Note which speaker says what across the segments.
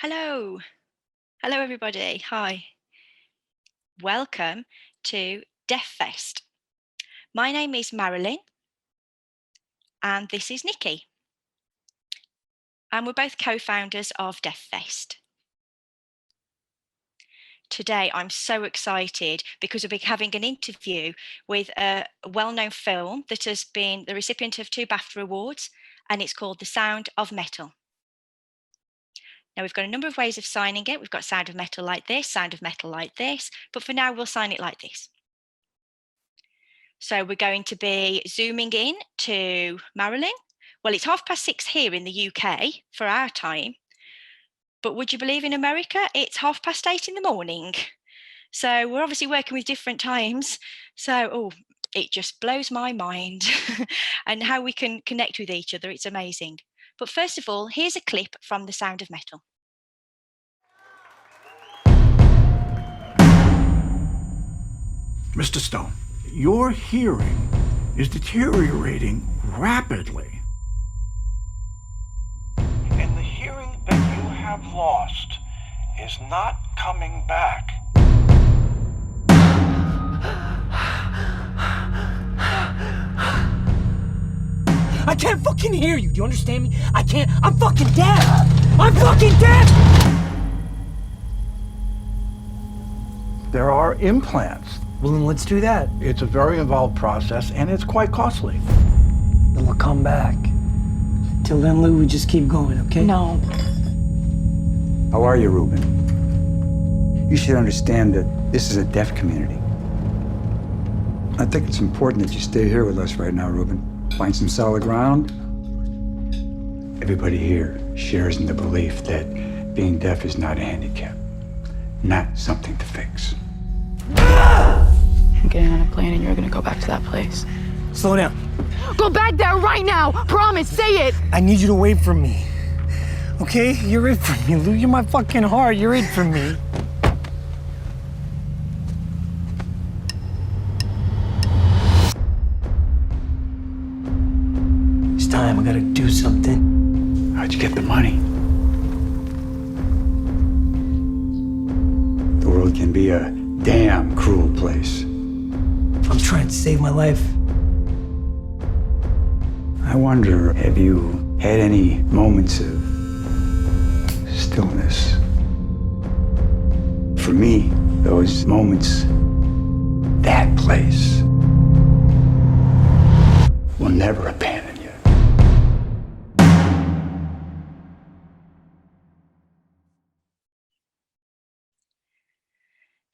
Speaker 1: Hello. Hello, everybody. Hi. Welcome to Deaffest. My name is Marilyn, and this is Nikki. And we're both co-founders of Deaffest. Today, I'm so excited because we'll be having an interview with a well-known film that has been the recipient of 2 BAFTA awards, and it's called The Sound of Metal. Now, we've got a number of ways of signing it. We've got Sound of Metal like this, Sound of Metal like this, but for now, we'll sign it like this. So we're going to be zooming in to Marilyn. Well, it's 6:30 here in the UK for our time. But would you believe in America, it's 8:30 in the morning. So we're obviously working with different times. So, it just blows my mind and how we can connect with each other. It's amazing. But first of all, here's a clip from The Sound of Metal.
Speaker 2: Mr. Stone, your hearing is deteriorating rapidly.
Speaker 3: And the hearing that you have lost is not coming back.
Speaker 4: I can't fucking hear you. Do you understand me? I can't. I'm fucking deaf. I'm fucking deaf.
Speaker 2: There are implants.
Speaker 4: Well, then let's do that.
Speaker 2: It's a very involved process, and it's quite costly.
Speaker 4: Then we'll come back. Till then, Lou, we just keep going, okay?
Speaker 1: No.
Speaker 5: How are you, Ruben? You should understand that this is a deaf community. I think it's important that you stay here with us right now, Ruben. Find some solid ground. Everybody here shares in the belief that being deaf is not a handicap, not something to fix.
Speaker 6: I'm getting on a plane and you're gonna go back to that place.
Speaker 4: Slow down.
Speaker 6: Go back there right now! Promise, say it!
Speaker 4: I need you to wait for me. Okay? You're it for me, Lou. You're my fucking heart. You're it for me. It's time. I gotta do something.
Speaker 5: How'd you get the money? The world can be a damn cruel place.
Speaker 4: I'm trying to save my life.
Speaker 5: I wonder, have you had any moments of stillness? For me, those moments, that place, will never abandon you.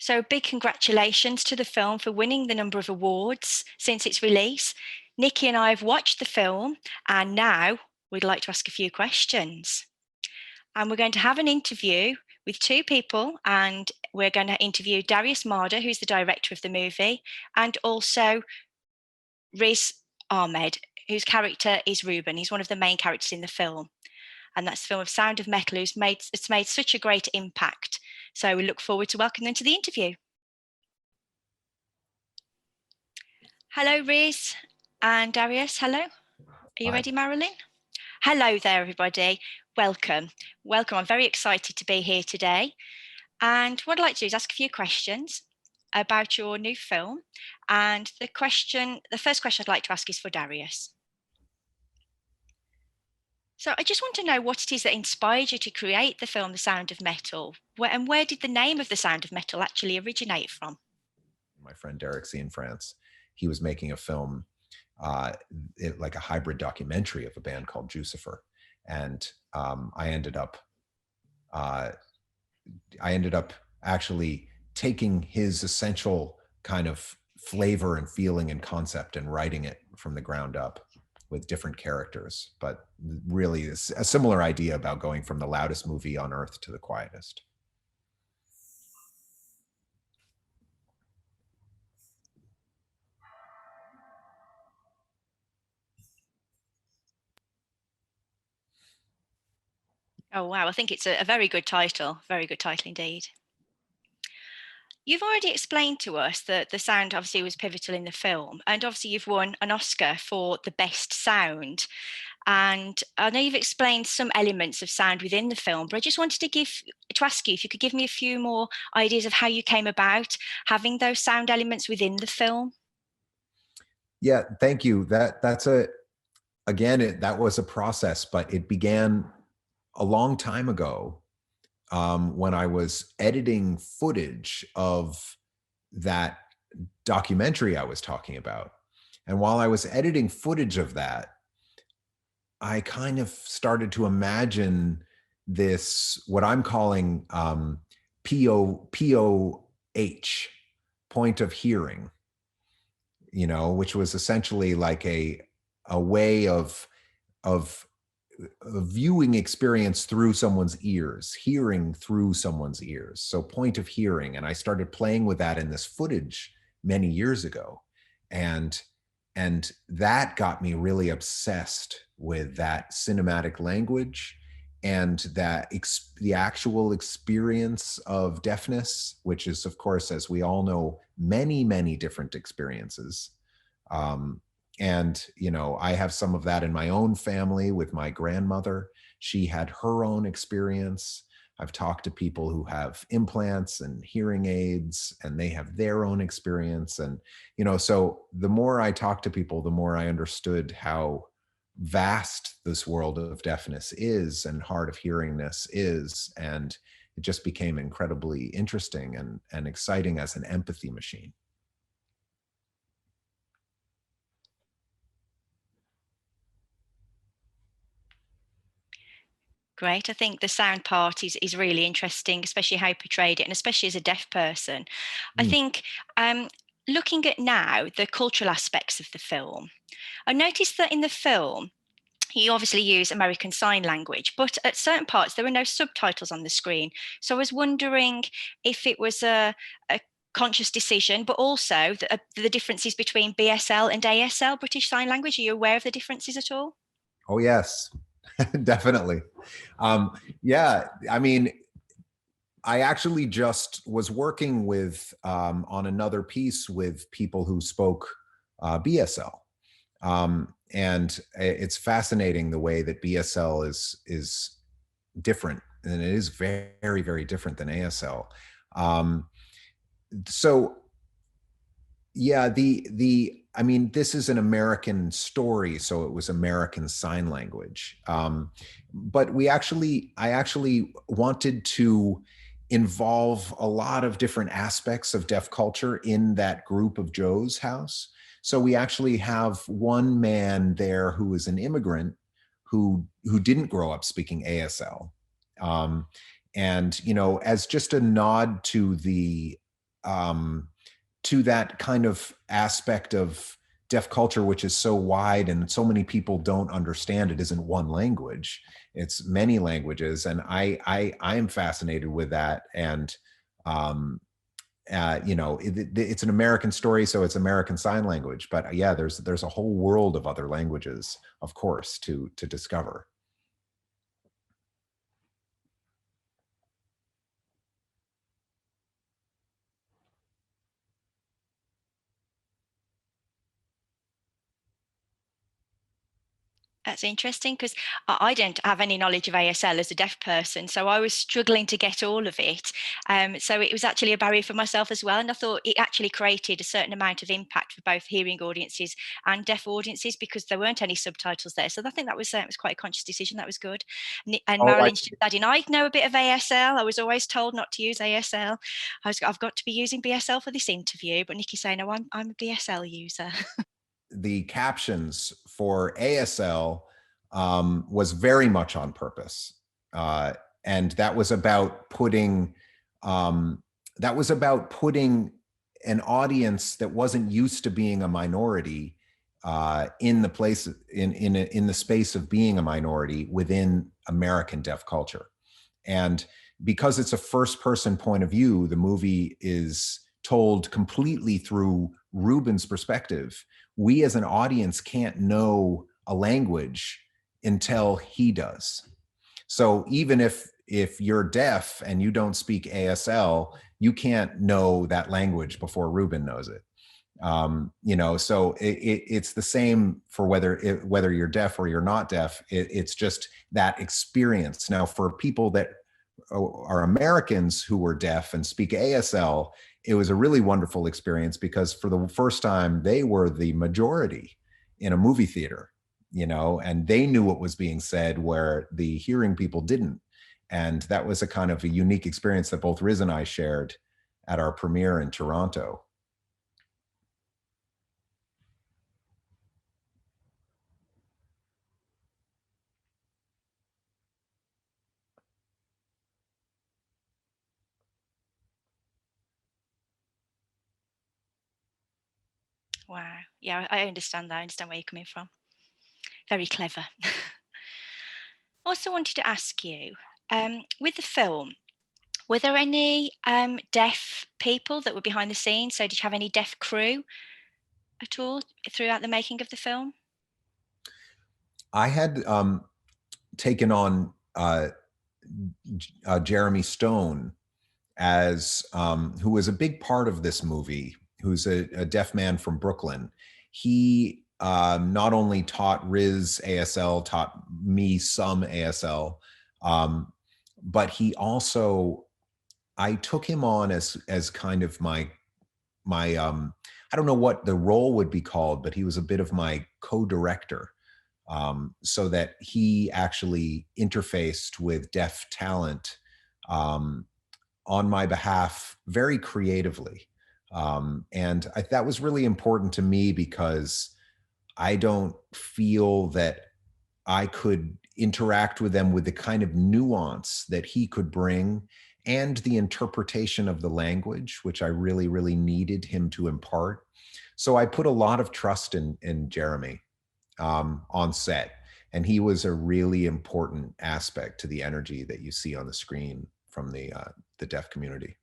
Speaker 1: So big congratulations to the film for winning the number of awards since its release. Nikki and I have watched the film, and now we'd like to ask a few questions. And we're going to have an interview with 2 people, and we're going to interview Darius Marder, who's the director of the movie, and also Riz Ahmed, whose character is Ruben. He's one of the main characters in the film. And that's the film of Sound of Metal, it's made such a great impact. So we look forward to welcoming them to the interview. Hello, Riz and Darius. Hello. Are you ready, Marilyn? Hello there, everybody. Welcome. Welcome. I'm very excited to be here today. And what I'd like to do is ask a few questions about your new film. And the first question I'd like to ask is for Darius. So I just want to know what it is that inspired you to create the film The Sound of Metal, and where did the name of The Sound of Metal actually originate from?
Speaker 7: My friend Derek in France, he was making a film, like a hybrid documentary of a band called Jucifer, and I ended up actually taking his essential kind of flavor and feeling and concept and writing it from the ground up with different characters, but really a similar idea about going from the loudest movie on earth to the quietest.
Speaker 1: Oh, wow. I think it's a very good title. Very good title indeed. You've already explained to us that the sound obviously was pivotal in the film, and obviously you've won an Oscar for the best sound. And I know you've explained some elements of sound within the film, but I just wanted to ask you if you could give me a few more ideas of how you came about having those sound elements within the film.
Speaker 7: Yeah, thank you. That was a process, but it began a long time ago, when I was editing footage of that documentary I was talking about. And while I was editing footage of that, I kind of started to imagine this, what I'm calling POH, point of hearing, which was essentially like a way of a viewing experience through someone's ears, hearing through someone's ears. So point of hearing. And I started playing with that in this footage many years ago. And that got me really obsessed with that cinematic language and the actual experience of deafness, which is, of course, as we all know, many, many different experiences. And, I have some of that in my own family with my grandmother. She had her own experience. I've talked to people who have implants and hearing aids, and they have their own experience. And, so the more I talked to people, the more I understood how vast this world of deafness is and hard of hearingness is. And it just became incredibly interesting and exciting as an empathy machine.
Speaker 1: Great. I think the sound part is really interesting, especially how you portrayed it, and especially as a deaf person. I think looking at now the cultural aspects of the film, I noticed that in the film, you obviously use American Sign Language, but at certain parts there were no subtitles on the screen. So I was wondering if it was a conscious decision, but also the differences between BSL and ASL, British Sign Language. Are you aware of the differences at all?
Speaker 7: Oh, yes, definitely. Yeah, I mean, I actually just was working with on another piece with people who spoke BSL. And it's fascinating the way that BSL is different, and it is very, very different than ASL. So yeah, I mean, this is an American story, so it was American Sign Language. But I actually wanted to involve a lot of different aspects of deaf culture in that group of Joe's house. So we actually have one man there who is an immigrant who didn't grow up speaking ASL. And, as just a nod to to that kind of aspect of deaf culture, which is so wide and so many people don't understand, it isn't one language, it's many languages. And I am fascinated with that. And, it's an American story, so it's American Sign Language. But yeah, there's a whole world of other languages, of course, to discover.
Speaker 1: That's interesting because I don't have any knowledge of ASL as a deaf person, so I was struggling to get all of it. So it was actually a barrier for myself as well. And I thought it actually created a certain amount of impact for both hearing audiences and deaf audiences because there weren't any subtitles there. So I think that was quite a conscious decision. That was good. And
Speaker 7: Oh,
Speaker 1: Marilyn just adding, I know a bit of ASL. I was always told not to use ASL. I've got to be using BSL for this interview, but Nikki's saying, no, I'm a BSL user.
Speaker 7: The captions for ASL was very much on purpose, and that was about putting an audience that wasn't used to being a minority in the space of being a minority within American deaf culture. And because it's a first-person point of view, the movie is told completely through Ruben's perspective. We as an audience can't know a language until he does. So even if you're deaf and you don't speak ASL, you can't know that language before Ruben knows it. So it's the same for whether you're deaf or you're not deaf. It's just that experience. Now, for people that are Americans who were deaf and speak ASL, it was a really wonderful experience because for the first time, they were the majority in a movie theater, and they knew what was being said where the hearing people didn't. And that was a kind of a unique experience that both Riz and I shared at our premiere in Toronto.
Speaker 1: Wow. Yeah, I understand that. I understand where you're coming from. Very clever. Also wanted to ask you, with the film, were there any deaf people that were behind the scenes? So did you have any deaf crew at all throughout the making of the film?
Speaker 7: I had taken on Jeremy Stone as who was a big part of this movie, who's a deaf man from Brooklyn. He not only taught Riz ASL, taught me some ASL, but he also, I took him on as kind of my I don't know what the role would be called, but he was a bit of my co-director, so that he actually interfaced with deaf talent on my behalf very creatively. That was really important to me because I don't feel that I could interact with them with the kind of nuance that he could bring and the interpretation of the language, which I really, really needed him to impart. So I put a lot of trust in Jeremy on set. And he was a really important aspect to the energy that you see on the screen from the deaf community.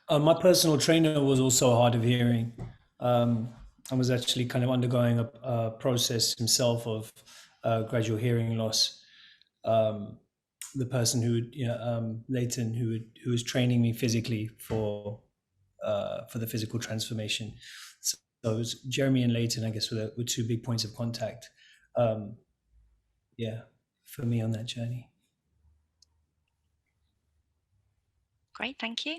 Speaker 8: My personal trainer was also hard of hearing. I was actually kind of undergoing a process himself of gradual hearing loss. The person who, Leighton, who was training me physically for the physical transformation. So it was Jeremy and Leighton, I guess, were two big points of contact. For me on that journey.
Speaker 1: Great, thank you.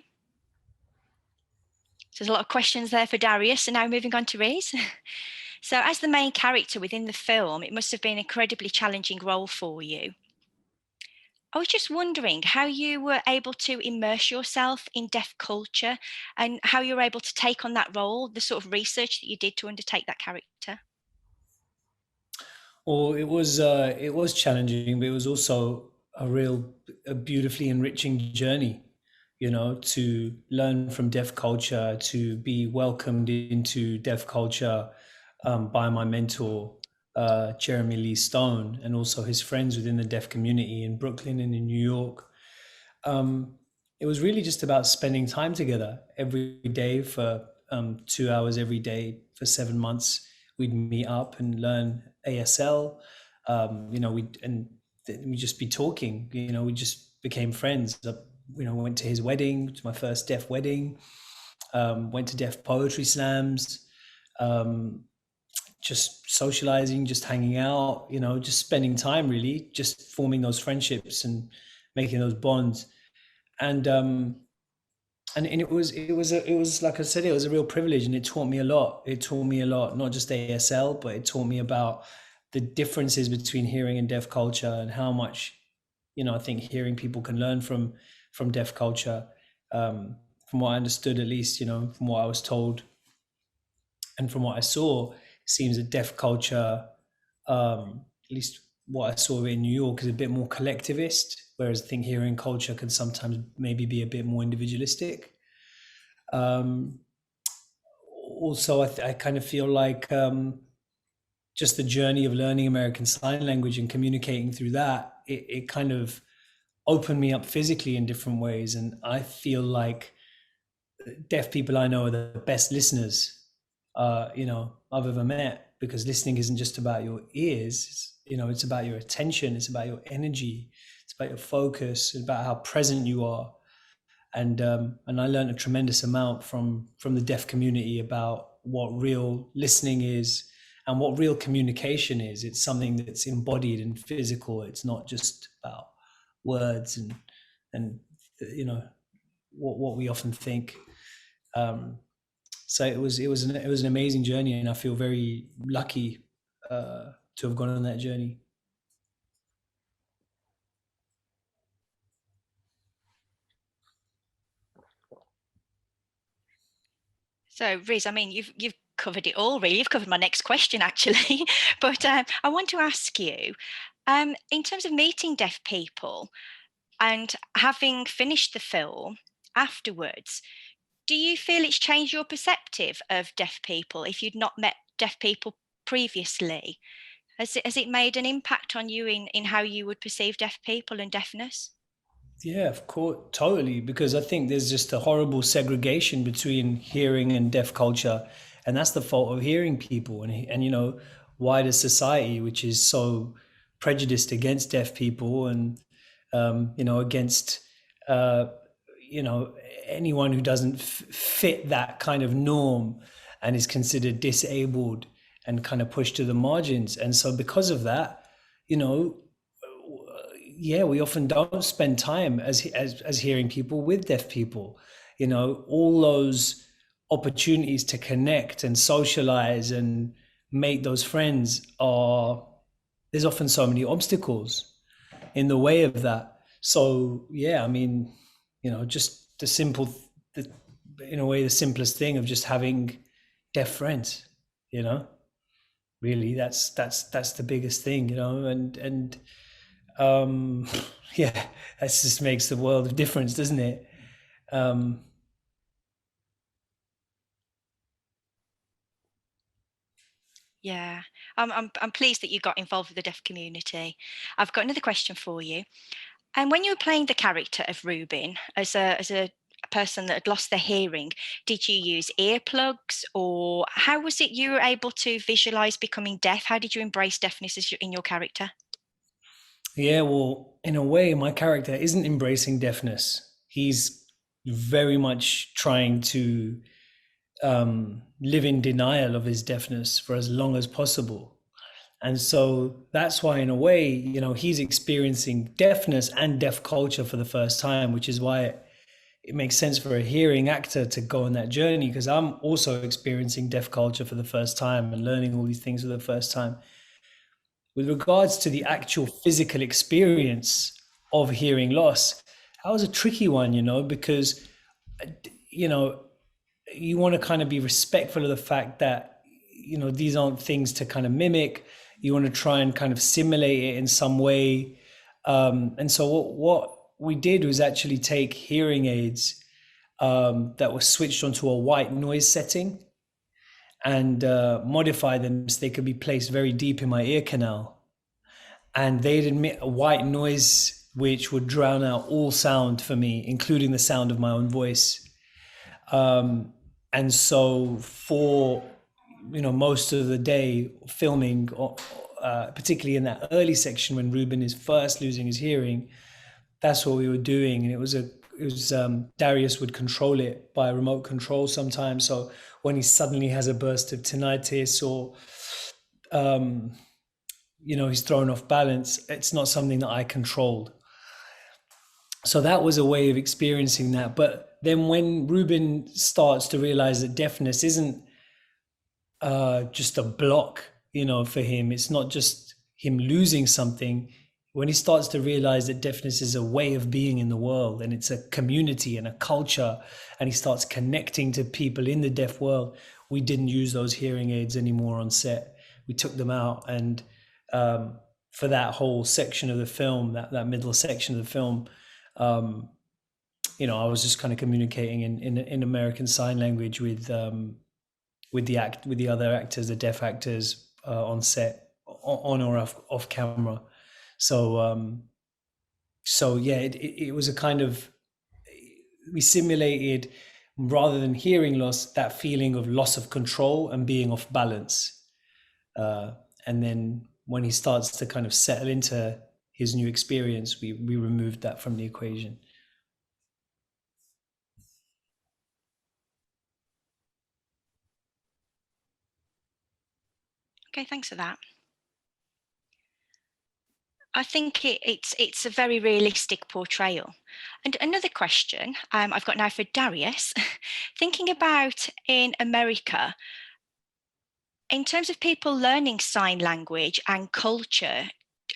Speaker 1: So there's a lot of questions there for Darius. So now moving on to Riz. So as the main character within the film, it must have been an incredibly challenging role for you. I was just wondering how you were able to immerse yourself in deaf culture and how you were able to take on that role, the sort of research that you did to undertake that character.
Speaker 8: Well, it was challenging, but it was also a beautifully enriching journey, to learn from deaf culture, to be welcomed into deaf culture by my mentor, Jeremy Lee Stone, and also his friends within the deaf community in Brooklyn and in New York. It was really just about spending time together every day for 2 hours every day for 7 months. We'd meet up and learn ASL. We'd just be talking. We just became friends. Went to his wedding, to my first deaf wedding. Went to deaf poetry slams. Just socializing, just hanging out. Just spending time, really, just forming those friendships and making those bonds. And it was like I said, it was a real privilege, and it taught me a lot. It taught me a lot, not just ASL, but it taught me about the differences between hearing and deaf culture, and how much, I think hearing people can learn from deaf culture. From what I understood, at least, from what I was told, and from what I saw, it seems that deaf culture, at least what I saw in New York, is a bit more collectivist, whereas I think hearing culture can sometimes maybe be a bit more individualistic. Also, I kind of feel like just the journey of learning American Sign Language and communicating through that, it kind of opened me up physically in different ways. And I feel like deaf people I know are the best listeners, I've ever met, because listening isn't just about your ears, it's about your attention, it's about your energy, it's about your focus, it's about how present you are. and I learned a tremendous amount from the deaf community about what real listening is and what real communication is. It's something that's embodied and physical. It's not just about words and you know what we often think. So it was an amazing journey, and I feel very lucky to have gone on that journey.
Speaker 1: So, Riz, I mean, you've covered it all, really. You've covered my next question, actually. But I want to ask you, in terms of meeting deaf people and having finished the film afterwards, do you feel it's changed your perspective of deaf people if you'd not met deaf people previously? Has it made an impact on you in how you would perceive deaf people and deafness?
Speaker 8: Yeah, of course, totally. Because I think there's just a horrible segregation between hearing and deaf culture, and that's the fault of hearing people and you know, wider society, which is so prejudiced against deaf people and you know, against you know, anyone who doesn't fit that kind of norm and is considered disabled and kind of pushed to the margins. And so because of that, you know, yeah, we often don't spend time as hearing people with deaf people. You know, all those opportunities to connect and socialize and make those friends are, there's often so many obstacles in the way of that. So yeah, I mean, you know, just the simple, in a way, the simplest thing of just having deaf friends, you know, really, that's the biggest thing, you know, and yeah, that just makes the world of difference, doesn't it?
Speaker 1: Yeah, I'm pleased that you got involved with the deaf community. I've got another question for you. And when you were playing the character of Reuben as a person that had lost their hearing, did you use earplugs, or how was it you were able to visualize becoming deaf? How did you embrace deafness in your character?
Speaker 8: Yeah, well, in a way, my character isn't embracing deafness. He's very much trying to live in denial of his deafness for as long as possible. And so that's why, in a way, you know, he's experiencing deafness and deaf culture for the first time, which is why it makes sense for a hearing actor to go on that journey, because I'm also experiencing deaf culture for the first time and learning all these things for the first time. With regards to the actual physical experience of hearing loss, that was a tricky one, you know, because, you know, you want to kind of be respectful of the fact that, you know, these aren't things to kind of mimic. You want to try and kind of simulate it in some way. And so what we did was actually take hearing aids that were switched onto a white noise setting and modify them so they could be placed very deep in my ear canal. And they'd emit a white noise which would drown out all sound for me, including the sound of my own voice. And so for, you know, most of the day filming, particularly in that early section when Reuben is first losing his hearing, that's what we were doing. And it was Darius would control it by remote control sometimes. So when he suddenly has a burst of tinnitus or, you know, he's thrown off balance, it's not something that I controlled. So that was a way of experiencing that. But then when Reuben starts to realize that deafness isn't just a block, you know, for him, it's not just him losing something. When he starts to realize that deafness is a way of being in the world and it's a community and a culture, and he starts connecting to people in the deaf world, we didn't use those hearing aids anymore on set. We took them out, and for that whole section of the film, that middle section of the film, you know, I was just kind of communicating in American Sign Language with the other actors, the deaf actors on set, on or off camera. So yeah, it was a kind of, we simulated, rather than hearing loss, that feeling of loss of control and being off balance. And then when he starts to kind of settle into his new experience, we removed that from the equation.
Speaker 1: Okay, thanks for that. I think it's a very realistic portrayal. And another question I've got now for Darius, thinking about in America, in terms of people learning sign language and culture,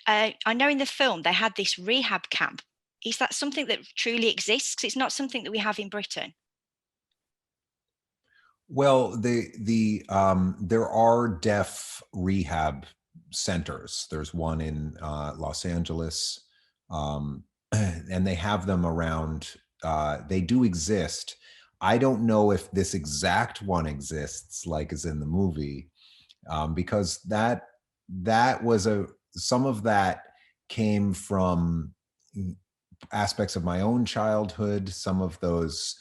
Speaker 1: I know in the film they had this rehab camp. Is that something that truly exists? 'Cause it's not something that we have in Britain.
Speaker 7: Well, there are deaf rehab centers. There's one in Los Angeles, and they have them around. They do exist. I don't know if this exact one exists, like is in the movie, because that was some of that came from aspects of my own childhood. Some of those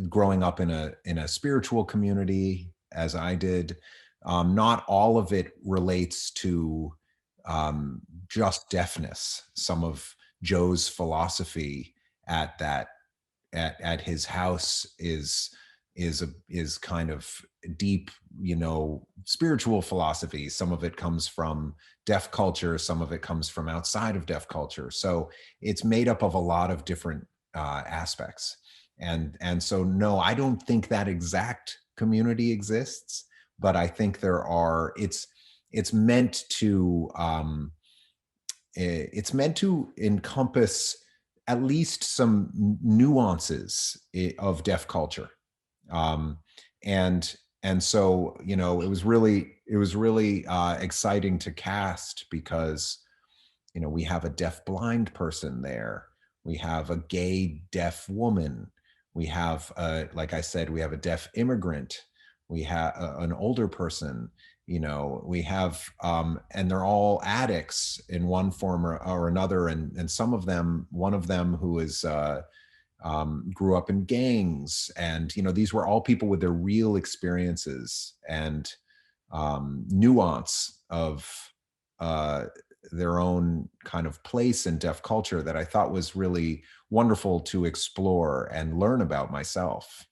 Speaker 7: growing up in a spiritual community, as I did. Not all of it relates to just deafness. Some of Joe's philosophy at his house is kind of deep, spiritual philosophy. Some of it comes from deaf culture, some of it comes from outside of deaf culture. So it's made up of a lot of different aspects. And so, no, I don't think that exact community exists, but I think there are. It's meant to encompass at least some nuances of deaf culture, and so it was really exciting to cast, because we have a deaf blind person there, we have a gay deaf woman. We have, like I said, we have a deaf immigrant. We have an older person. We have, and they're all addicts in one form or another. And some of them, one of them who is grew up in gangs, and these were all people with their real experiences and nuance of their own kind of place in deaf culture that I thought was really wonderful to explore and learn about myself.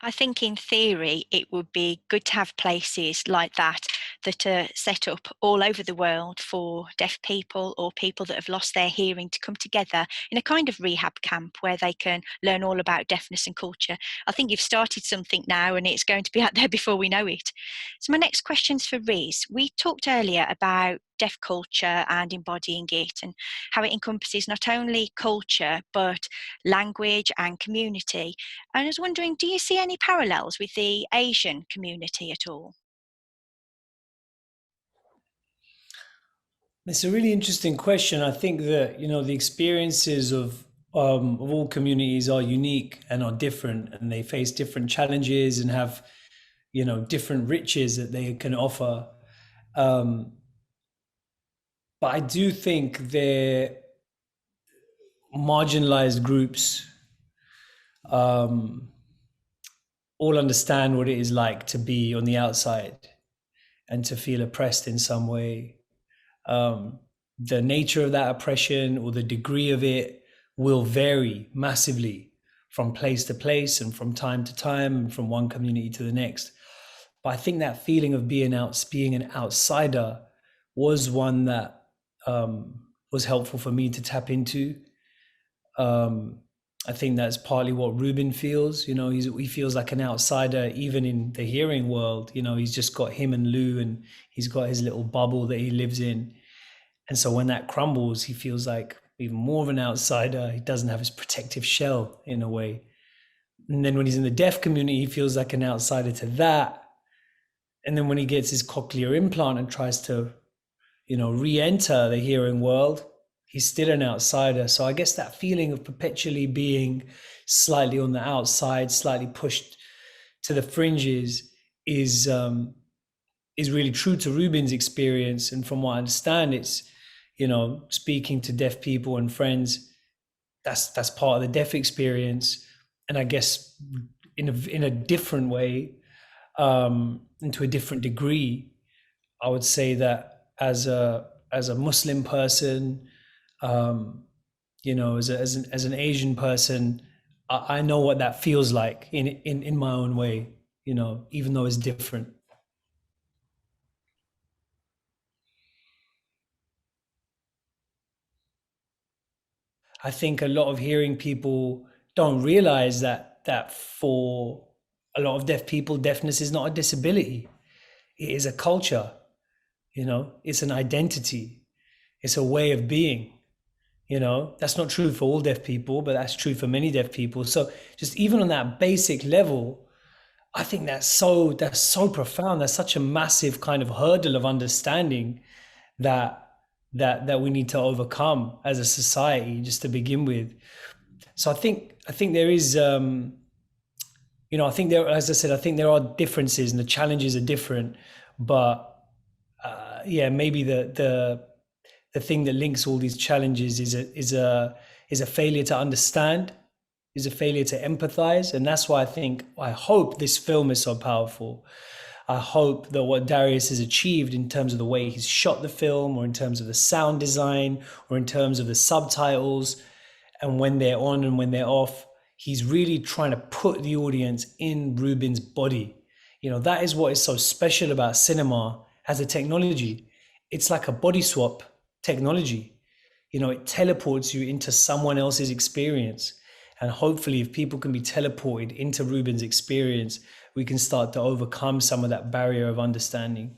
Speaker 1: I think in theory, it would be good to have places like that are set up all over the world for deaf people or people that have lost their hearing to come together in a kind of rehab camp where they can learn all about deafness and culture. I think you've started something now and it's going to be out there before we know it. So my next question's for Riz. We talked earlier about deaf culture and embodying it and how it encompasses not only culture but language and community. And I was wondering, do you see any parallels with the Asian community at all?
Speaker 8: It's a really interesting question. I think that the experiences of all communities are unique and are different, and they face different challenges and have different riches that they can offer. But I do think they're marginalized groups all understand what it is like to be on the outside and to feel oppressed in some way. The nature of that oppression or the degree of it will vary massively from place to place and from time to time and from one community to the next. But I think that feeling of being an outsider was one that was helpful for me to tap into. I think that's partly what Ruben feels. He feels like an outsider, even in the hearing world. He's just got him and Lou, and he's got his little bubble that he lives in. And so when that crumbles, he feels like even more of an outsider. He doesn't have his protective shell in a way. And then when he's in the deaf community, he feels like an outsider to that. And then when he gets his cochlear implant and tries to, re-enter the hearing world, he's still an outsider. So I guess that feeling of perpetually being slightly on the outside, slightly pushed to the fringes is really true to Ruben's experience. And from what I understand, it's, speaking to deaf people and friends, that's part of the deaf experience. And I guess in a different way, and to a different degree, I would say that as a Muslim person, as an Asian person, I know what that feels like in my own way, you know, even though it's different. I think a lot of hearing people don't realize that for a lot of deaf people, deafness is not a disability. It is a culture, you know, it's an identity, it's a way of being. You know, that's not true for all deaf people, but that's true for many deaf people. So just even on that basic level, I think that's so profound. That's such a massive kind of hurdle of understanding that we need to overcome as a society, just to begin with. So I think there is, you know, I think there, as I said, I think there are differences and the challenges are different, but yeah, maybe the thing that links all these challenges is a failure to understand, is a failure to empathize, and that's why I hope this film is so powerful. I hope that what Darius has achieved in terms of the way he's shot the film, or in terms of the sound design, or in terms of the subtitles, and when they're on and when they're off, he's really trying to put the audience in Ruben's body. You know, that is what is so special about cinema as a technology. It's like a body swap technology. You know, it teleports you into someone else's experience. And hopefully, if people can be teleported into Ruben's experience, we can start to overcome some of that barrier of understanding.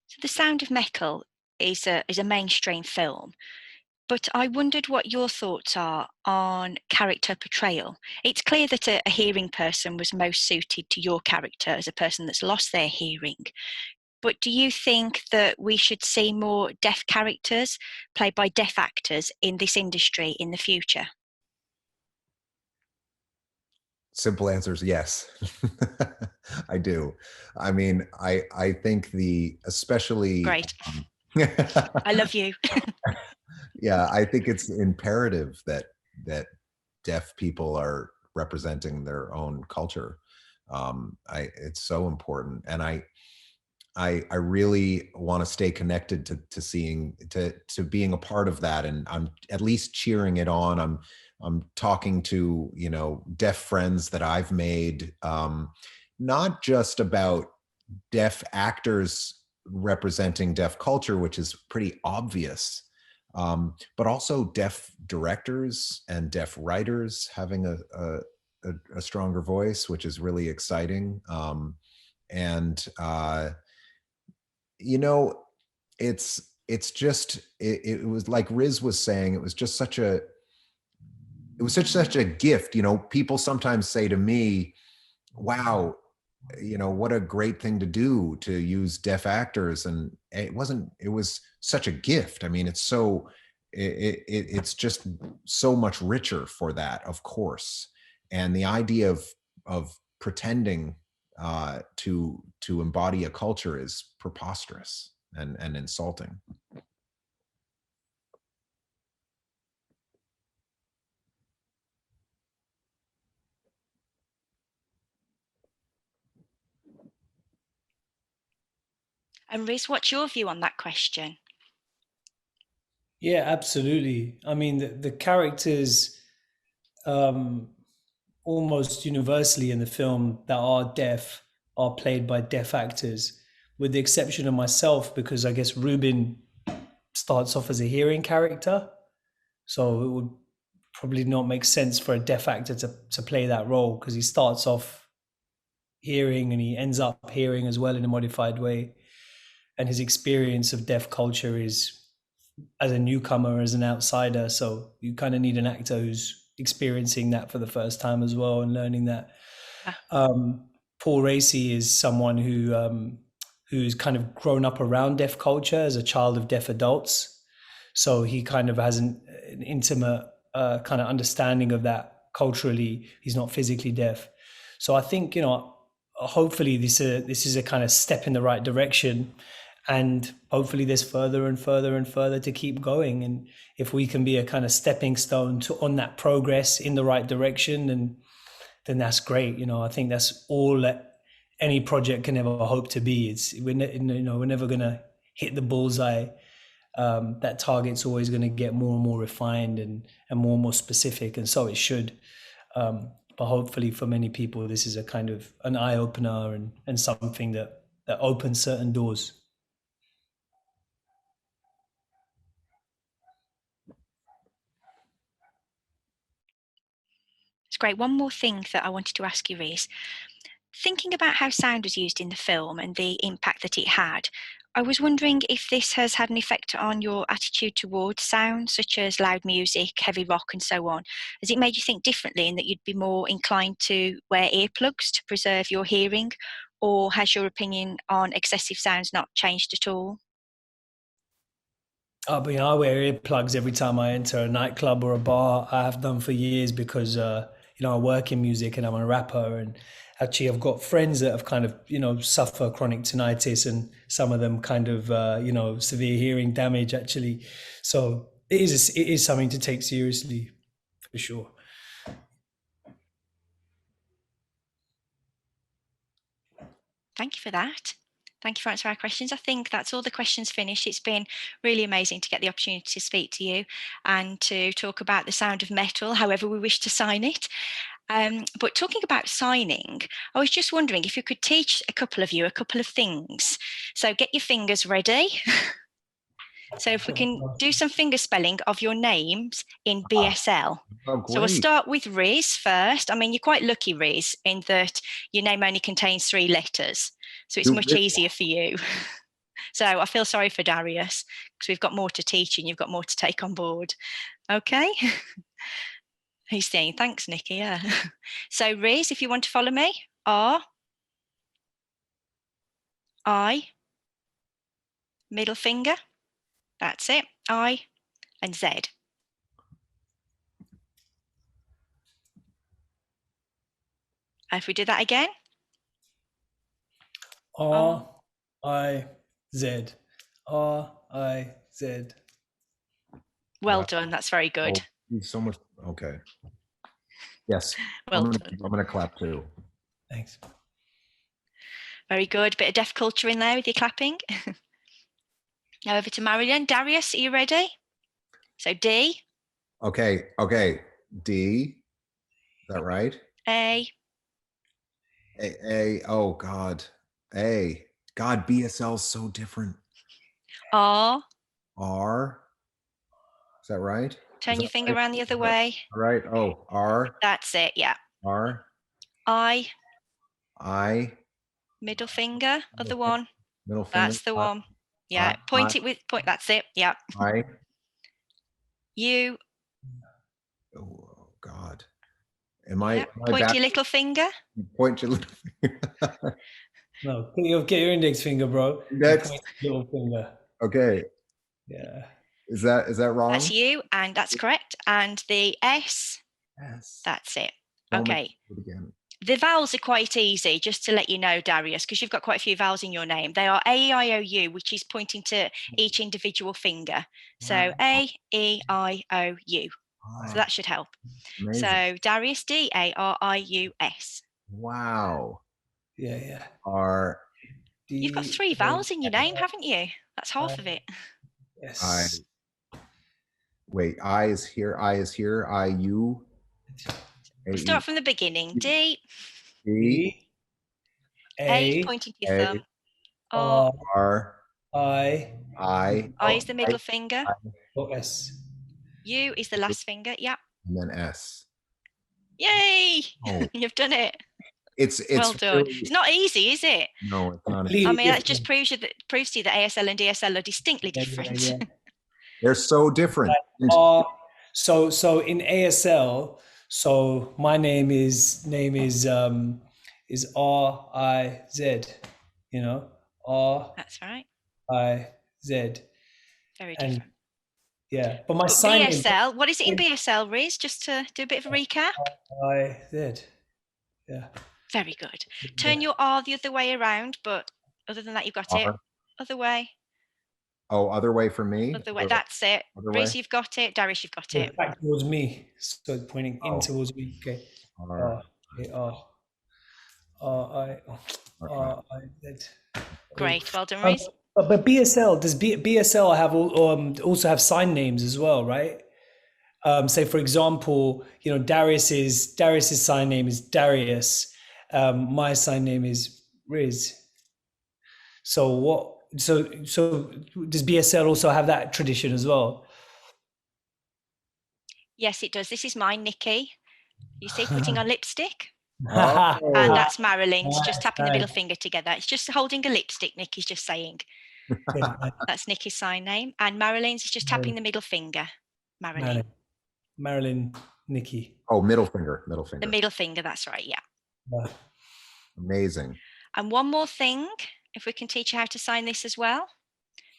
Speaker 1: So The Sound of Metal is a mainstream film, but I wondered what your thoughts are on character portrayal. It's clear that a hearing person was most suited to your character as a person that's lost their hearing. But do you think that we should see more deaf characters played by deaf actors in this industry in the future?
Speaker 7: Simple answer is yes. I do. I mean, I think especially
Speaker 1: Great. I love you.
Speaker 7: Yeah, I think it's imperative that deaf people are representing their own culture. It's so important, and I really want to stay connected to seeing to being a part of that, and I'm at least cheering it on. I'm talking to, you know, deaf friends that I've made, not just about deaf actors representing deaf culture, which is pretty obvious, but also deaf directors and deaf writers having a stronger voice, which is really exciting. And you know, it's just it was like Riz was saying, it was just such a gift. You know, people sometimes say to me, wow, you know, what a great thing to do, to use deaf actors. And it was such a gift. I mean, it's just so much richer for that, of course. And the idea of pretending to embody a culture is preposterous and insulting.
Speaker 1: And Riz, what's your view on that question?
Speaker 8: Yeah, absolutely. I mean, the characters almost universally in the film that are deaf are played by deaf actors, with the exception of myself, because I guess Ruben starts off as a hearing character. So it would probably not make sense for a deaf actor to play that role, because he starts off hearing and he ends up hearing as well in a modified way. And his experience of deaf culture is as a newcomer, as an outsider. So you kind of need an actor who's experiencing that for the first time as well and learning that. Paul Racy is someone who's kind of grown up around deaf culture as a child of deaf adults. So he kind of has an intimate kind of understanding of that culturally. He's not physically deaf. So I think, you know, hopefully this is a kind of step in the right direction. And hopefully there's further and further and further to keep going. And if we can be a kind of stepping stone on that progress in the right direction, then that's great. You know, I think that's all that any project can ever hope to be. We're never gonna hit the bullseye. That target's always going to get more and more refined and more specific, and so it should. But hopefully for many people, this is a kind of an eye opener and something that opens certain doors.
Speaker 1: It's great. One more thing that I wanted to ask you, Riz. Thinking about how sound was used in the film and the impact that it had, I was wondering if this has had an effect on your attitude towards sound, such as loud music, heavy rock, and so on. Has it made you think differently in that you'd be more inclined to wear earplugs to preserve your hearing, or has your opinion on excessive sounds not changed at all?
Speaker 8: But I wear earplugs every time I enter a nightclub or a bar. I have done for years because I work in music and I'm a rapper, and actually I've got friends that have kind of suffer chronic tinnitus, and some of them kind of severe hearing damage actually. So it is something to take seriously, for sure.
Speaker 1: Thank you for that. Thank you for answering our questions. I think that's all the questions finished. It's been really amazing to get the opportunity to speak to you and to talk about the sound of metal, however we wish to sign it. But talking about signing, I was just wondering if you could teach a couple of you a couple of things. So get your fingers ready. So if we can do some finger spelling of your names in BSL. So we'll start with Riz first. I mean, you're quite lucky, Riz, in that your name only contains 3 letters. So it's much easier for you. So I feel sorry for Darius because we've got more to teach and you've got more to take on board. Okay. He's saying, thanks, Nikki. Yeah. So Riz, if you want to follow me, R, I, middle finger. That's it. I and Z. If we do that again.
Speaker 8: R, I, Z. R, I, Z.
Speaker 1: Well done. That's very good.
Speaker 7: Oh, so much. Okay. Yes.
Speaker 1: Well
Speaker 7: I'm
Speaker 1: done.
Speaker 7: going to clap too.
Speaker 8: Thanks.
Speaker 1: Very good. Bit of deaf culture in there with your clapping. Now over to Marilyn. Darius, are you ready? So D.
Speaker 7: Okay. D. Is that right?
Speaker 1: A.
Speaker 7: Oh God. A. God, BSL's so different.
Speaker 1: R.
Speaker 7: R. Is that right?
Speaker 1: Turn your finger around the other way.
Speaker 7: All right. Oh, R.
Speaker 1: That's it. Yeah.
Speaker 7: R.
Speaker 1: I.
Speaker 7: Middle
Speaker 1: Middle finger. Other one.
Speaker 7: finger.
Speaker 1: That's the one. Yeah. Point it with point. That's it. Yeah.
Speaker 7: I.
Speaker 1: U.
Speaker 7: Oh God. Am I?
Speaker 1: Point your little finger.
Speaker 7: Point your little finger.
Speaker 8: No, get your index finger, bro.
Speaker 7: Next.
Speaker 8: Little finger.
Speaker 7: Okay.
Speaker 8: Yeah.
Speaker 7: Is that wrong?
Speaker 1: That's you, and that's correct. And the S.
Speaker 7: Yes.
Speaker 1: That's it.
Speaker 7: Don't
Speaker 1: Okay.
Speaker 7: do it again.
Speaker 1: The vowels are quite easy, just to let you know, Darius, because you've got quite a few vowels in your name. They are A, I, O, U, which is pointing to each individual finger. So A, E, I, O, U. So that should help.
Speaker 7: Amazing.
Speaker 1: So Darius, D, A, R, I, U, S.
Speaker 7: Wow.
Speaker 8: Yeah.
Speaker 7: R.
Speaker 1: You've got 3 vowels in your name, haven't you? That's half of it.
Speaker 8: Yes.
Speaker 7: Wait, I is here. I, U.
Speaker 1: We'll start from the beginning. D.
Speaker 7: D.
Speaker 1: A, pointing to your thumb.
Speaker 7: R.
Speaker 8: I
Speaker 1: is the middle finger.
Speaker 8: S.
Speaker 1: U is the last finger. Yeah.
Speaker 7: And then S.
Speaker 1: Yay!
Speaker 7: Oh.
Speaker 1: You've done it.
Speaker 7: It's
Speaker 1: well done.
Speaker 7: really,
Speaker 1: It's not easy, is it?
Speaker 7: No, it's not.
Speaker 1: I mean, that just proves to you that ASL and DSL are distinctly different.
Speaker 8: Yeah.
Speaker 7: They're so different.
Speaker 8: So in ASL, so my name is R I Z. You know, R.
Speaker 1: That's right.
Speaker 8: I Z.
Speaker 1: Very different.
Speaker 8: Yeah, but my sign
Speaker 1: BSL. What is it in BSL, Riz? Just to do a bit of a recap.
Speaker 8: I Z. Yeah.
Speaker 1: Very good. Turn your R the other way around, but other than that, you've got it. Other way.
Speaker 7: Oh, other way for me?
Speaker 1: Other way. That's it. Riz, you've got it. Darius, you've got it.
Speaker 8: Back towards me. So pointing in towards me. Okay.
Speaker 1: Great, well done, Riz.
Speaker 8: But BSL does BSL have also have sign names as well, right? Say for example, you know, Darius's sign name is Darius. My sign name is Riz. So does BSL also have that tradition as well?
Speaker 1: Yes, it does. This is mine, Nikki. You see, putting on lipstick.
Speaker 7: Oh,
Speaker 1: And that's Marilyn's, just tapping the
Speaker 8: nice.
Speaker 1: middle finger together. It's just holding a lipstick, Nikki's just saying. That's Nikki's sign name. And Marilyn's is just tapping the middle finger. Marilyn.
Speaker 8: Marilyn, Nikki.
Speaker 7: oh, middle finger.
Speaker 1: The middle finger, that's right, yeah.
Speaker 7: Amazing.
Speaker 1: And one more thing, if we can teach you how to sign this as well.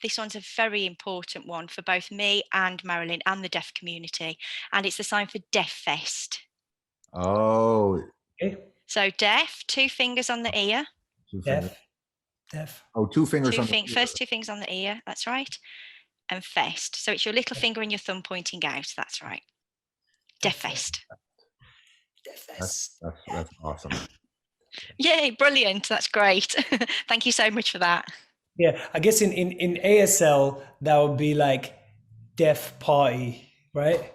Speaker 1: This one's a very important one for both me and Marilyn and the deaf community. And it's the sign for Deaffest.
Speaker 7: Oh.
Speaker 8: Okay.
Speaker 1: So deaf, 2 fingers on the ear.
Speaker 8: Deaf.
Speaker 7: Oh, 2 fingers on the ear.
Speaker 1: First 2 fingers on the ear, that's right. And fest. So it's your little finger and your thumb pointing out, that's right. Deaffest.
Speaker 7: That's awesome.
Speaker 1: Yay, brilliant. That's great. Thank you so much for that.
Speaker 8: Yeah, I guess in ASL that would be like deaf party, right?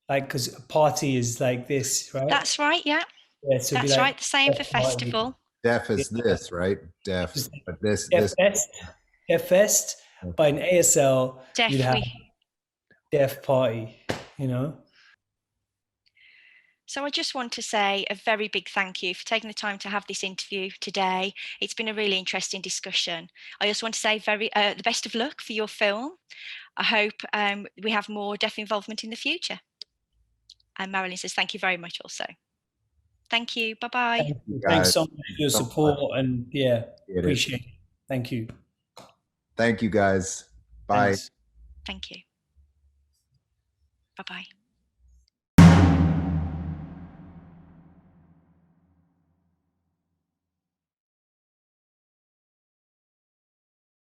Speaker 8: Like, because party is like this, right?
Speaker 1: That's right, yeah.
Speaker 8: Yeah, so
Speaker 1: that's right. The same for festival.
Speaker 7: Deaf is this, right? Deaf, but this.
Speaker 8: Deaffest, but in ASL you'd have deaf party, you know.
Speaker 1: So I just want to say a very big thank you for taking the time to have this interview today. It's been a really interesting discussion. I also want to say the best of luck for your film. I hope we have more deaf involvement in the future. And Marilyn says thank you very much also. Thank you. Bye-bye.
Speaker 8: Thanks so much for your support and appreciate it. Thank you.
Speaker 7: Thank you guys. Bye.
Speaker 8: Thanks.
Speaker 1: Thank you. Bye-bye.